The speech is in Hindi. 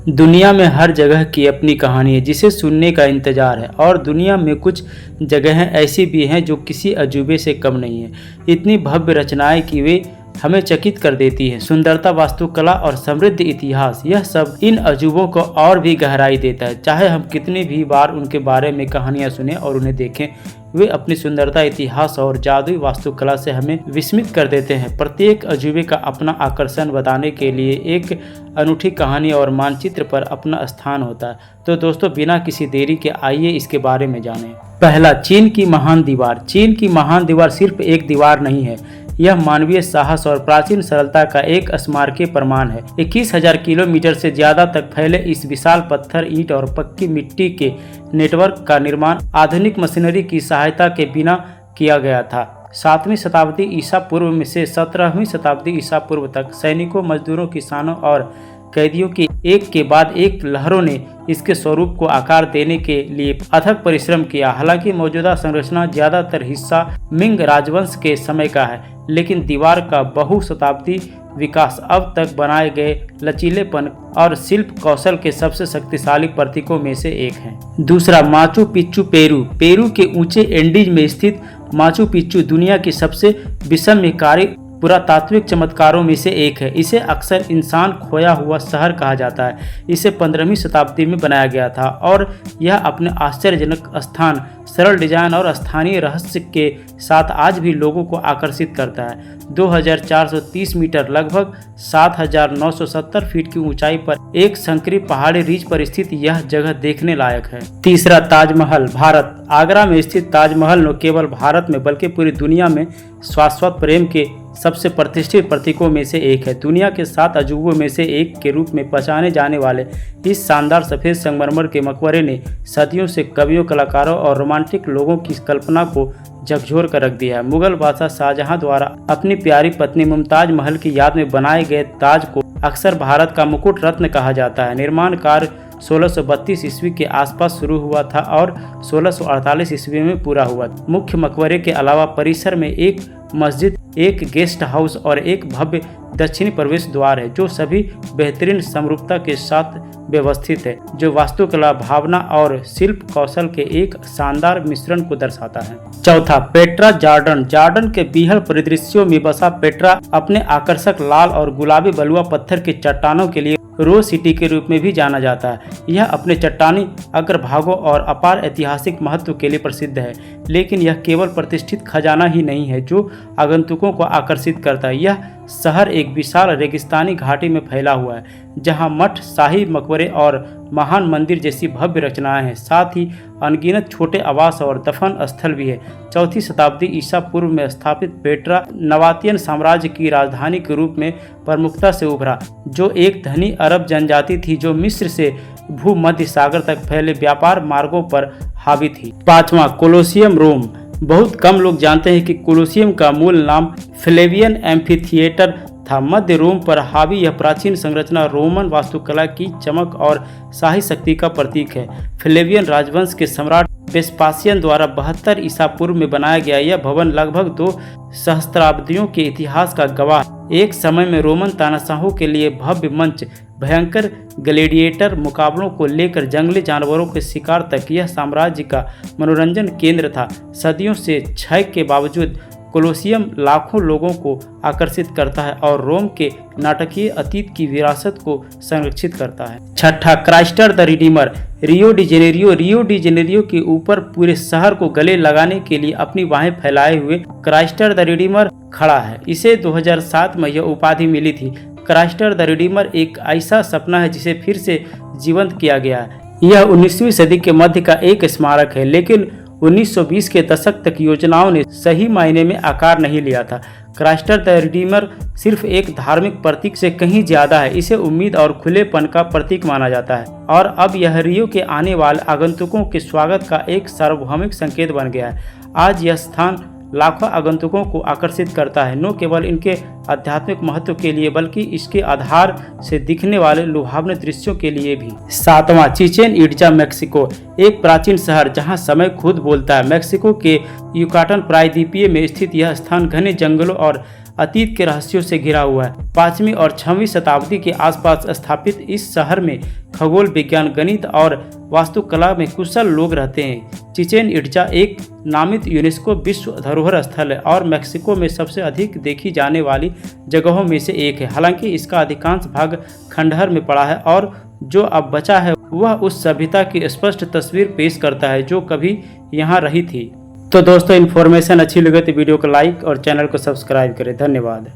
दुनिया में हर जगह की अपनी कहानी है जिसे सुनने का इंतजार है, और दुनिया में कुछ जगहें ऐसी भी हैं जो किसी अजूबे से कम नहीं है। इतनी भव्य रचनाएं कि वे हमें चकित कर देती है। सुंदरता, वास्तुकला और समृद्ध इतिहास, यह सब इन अजूबों को और भी गहराई देता है। चाहे हम कितनी भी बार उनके बारे में कहानियां सुने और उन्हें देखें, वे अपनी सुंदरता, इतिहास और जादुई वास्तुकला से हमें विस्मित कर देते हैं। प्रत्येक अजूबे का अपना आकर्षण बताने के लिए एक अनूठी कहानी और मानचित्र पर अपना स्थान होता है। तो दोस्तों, बिना किसी देरी के आइए इसके बारे में जानें। पहला, चीन की महान दीवार। चीन की महान दीवार सिर्फ एक दीवार नहीं है, यह मानवीय साहस और प्राचीन सरलता का एक स्मारकीय प्रमाण है। 21,000 किलोमीटर से ज्यादा तक फैले इस विशाल पत्थर, ईंट और पक्की मिट्टी के नेटवर्क का निर्माण आधुनिक मशीनरी की सहायता के बिना किया गया था। 7वीं शताब्दी ईसा पूर्व में से 17वीं शताब्दी ईसा पूर्व तक सैनिकों, मजदूरों, किसानों और कैदियों की एक के बाद एक लहरों ने इसके स्वरूप को आकार देने के लिए अथक परिश्रम किया। हालांकि मौजूदा संरचना ज्यादातर हिस्सा मिंग राजवंश के समय का है, लेकिन दीवार का बहुशताब्दी विकास अब तक बनाए गए लचीलेपन और शिल्प कौशल के सबसे शक्तिशाली प्रतीकों में से एक है। दूसरा, माचू पिच्चू, पेरू। पेरू के ऊंचे एंडीज में स्थित माचू पिच्चू दुनिया की सबसे विस्मयकारी पुरातात्विक चमत्कारों में से एक है। इसे अक्सर इंसान खोया हुआ शहर कहा जाता है। इसे 15वीं शताब्दी में बनाया गया था और यह अपने आश्चर्यजनक स्थान, सरल डिजाइन और स्थानीय रहस्य के साथ आज भी लोगों को आकर्षित करता है। 2430 मीटर, लगभग 7970 फीट की ऊंचाई पर एक संकरी पहाड़ी रिज पर स्थित यह जगह देखने लायक है। तीसरा, ताजमहल, भारत। आगरा में स्थित ताजमहल न केवल भारत में बल्कि पूरी दुनिया में शाश्वत प्रेम के सबसे प्रतिष्ठित प्रतीकों में से एक है। दुनिया के 7 अजूबों में से एक के रूप में पहचाने जाने वाले इस शानदार सफ़ेद संगमरमर के मकबरे ने सदियों से कवियों, कलाकारों और रोमांटिक लोगों की कल्पना को झकझोर कर रख दिया है। मुगल बादशाह शाहजहां द्वारा अपनी प्यारी पत्नी मुमताज महल की याद में बनाए गए ताज को अक्सर भारत का मुकुट रत्न कहा जाता है। निर्माण कार्य 1632 ईस्वी के आसपास शुरू हुआ था और 1648 ईस्वी में पूरा हुआ। मुख्य मकबरे के अलावा परिसर में एक मस्जिद, एक गेस्ट हाउस और एक भव्य दक्षिणी प्रवेश द्वार है, जो सभी बेहतरीन समरूपता के साथ व्यवस्थित है, जो वास्तुकला, भावना और शिल्प कौशल के एक शानदार मिश्रण को दर्शाता है। चौथा, पेट्रा जॉर्डन। जॉर्डन के बीहड़ परिदृश्यों में बसा पेट्रा अपने आकर्षक लाल और गुलाबी बलुआ पत्थर के चट्टानों के लिए रोज सिटी के रूप में भी जाना जाता है। यह अपने चट्टानी अग्रभागों और अपार ऐतिहासिक महत्व के लिए प्रसिद्ध है, लेकिन यह केवल प्रतिष्ठित खजाना ही नहीं है जो आगंतुकों को आकर्षित करता है। यह शहर एक विशाल रेगिस्तानी घाटी में फैला हुआ है, जहां मठ, शाही मकबरे और महान मंदिर जैसी भव्य रचनाएं हैं। साथ ही अनगिनत छोटे आवास और दफन स्थल भी है। 4वीं शताब्दी ईसा पूर्व में स्थापित पेट्रा नबातियन साम्राज्य की राजधानी के रूप में प्रमुखता से उभरा, जो एक धनी अरब जनजाति थी जो मिस्र से भूमध्य सागर तक फैले व्यापार मार्गों पर हावी थी। पांचवा, कोलोसियम, रोम। बहुत कम लोग जानते हैं कि कोलोसियम का मूल नाम फ्लेवियन एम्फीथिएटर था। मध्य रोम पर हावी यह प्राचीन संरचना रोमन वास्तुकला की चमक और शाही शक्ति का प्रतीक है। फ्लेवियन राजवंश के सम्राट वेस्पासियन द्वारा 72 ईसा पूर्व में बनाया गया यह भवन लगभग 2 सहस्त्राब्दियों के इतिहास का गवाह। एक समय में रोमन तानाशाहों के लिए भव्य मंच, भयंकर ग्लैडिएटर मुकाबलों को लेकर जंगली जानवरों के शिकार तक यह साम्राज्य का मनोरंजन केंद्र था। सदियों से क्षय के बावजूद कोलोसियम लाखों लोगों को आकर्षित करता है और रोम के नाटकीय अतीत की विरासत को संरक्षित करता है। छठा, Christ the Redeemer, Rio de Janeiro. Rio de Janeiro के ऊपर पूरे शहर को गले लगाने के लिए अपनी बाहें फैलाए हुए क्राइस्टर द रिडीमर खड़ा है। इसे 2007 में यह उपाधि मिली थी। क्राइस्टर द रिडीमर एक ऐसा सपना है जिसे फिर से जीवंत किया गया है। यह 19वीं सदी के मध्य का एक स्मारक है, लेकिन 1920 के दशक तक योजनाओं ने सही मायने में आकार नहीं लिया था। क्राइस्टर द रिडीमर सिर्फ एक धार्मिक प्रतीक से कहीं ज्यादा है। इसे उम्मीद और खुलेपन का प्रतीक माना जाता है और अब यह रियो के आने वाले आगंतुकों के स्वागत का एक सार्वभौमिक संकेत बन गया है। आज यह स्थान लाखों आगंतुकों को आकर्षित करता है, न केवल इनके आध्यात्मिक महत्व के लिए बल्कि इसके आधार से दिखने वाले लुभावने दृश्यों के लिए भी। सातवां, चिचेन इट्जा, मेक्सिको। एक प्राचीन शहर जहां समय खुद बोलता है। मेक्सिको के युकाटन प्रायद्वीपीय में स्थित यह स्थान घने जंगलों और अतीत के रहस्यों से घिरा हुआ है। 5वीं और 6वीं शताब्दी के आसपास स्थापित इस शहर में खगोल विज्ञान, गणित और वास्तुकला में कुशल लोग रहते हैं। चिचेन इट्जा एक नामित यूनेस्को विश्व धरोहर स्थल है और मेक्सिको में सबसे अधिक देखी जाने वाली जगहों में से एक है। हालांकि इसका अधिकांश भाग खंडहर में पड़ा है और जो अब बचा है वह उस सभ्यता की स्पष्ट तस्वीर पेश करता है जो कभी यहाँ रही थी। तो दोस्तों, इन्फॉर्मेशन अच्छी लगे तो वीडियो को लाइक और चैनल को सब्सक्राइब करें। धन्यवाद।